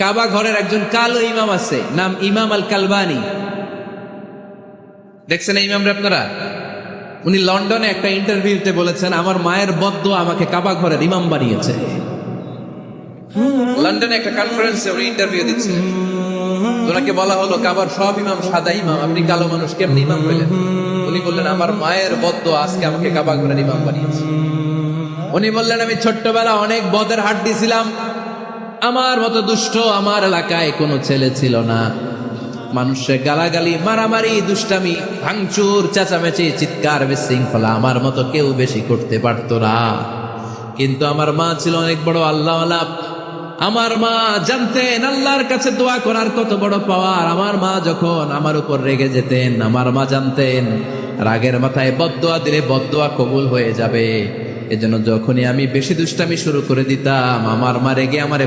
কাবা ঘরের একজন কালো ইমাম আছে, নাম ইমাম আল কালবানি। দেখছেন এই ইমামরা আপনারা? উনি লন্ডনে একটা ইন্টারভিউতে বলেছেন, আমার মায়ের বদদোয়া আমাকে কাবা ঘরের ইমাম বানিয়েছে। লন্ডনে একটা কনফারেন্সে উনি ইন্টারভিউ দিচ্ছেন। ওনাকে বলা হলো, কাবার সব ইমাম সাদা ইমাম, আপনি কালো মানুষ কেমনি ইমাম পেলেন? উনি বললেন, আমার মায়ের বদদোয়া আজকে আমাকে কাবা ঘরের ইমাম বানিয়েছে। উনি বললেন, আমি ছোট্টবেলা অনেক বদের হাট দিছিলাম, আমার মতো দুষ্ট আমার এলাকায় কোনো ছেলে ছিল না। মানুষের গালাগালি, মারামারি, দুষ্টামি, ভাঙচুর, চেঁচামেচি, চিৎকার, বিশৃঙ্খলা আমার মতো কেউ বেশি করতে পারতো না। কিন্তু আমার মা ছিল অনেক বড় আল্লাহওয়ালা। আমার মা জানতেন আল্লাহর কাছে দোয়া করার কত বড় পাওয়ার। আমার মা যখন আমার উপর রেগে যেতেন, আমার মা জানতেন রাগের মাথায় বদদোয়া দিলে বদদোয়া কবুল হয়ে যাবে। এজন্য যখনই আমি বেশি দুষ্টামি শুরু করে দিতাম, আমার মা রেগে আমারে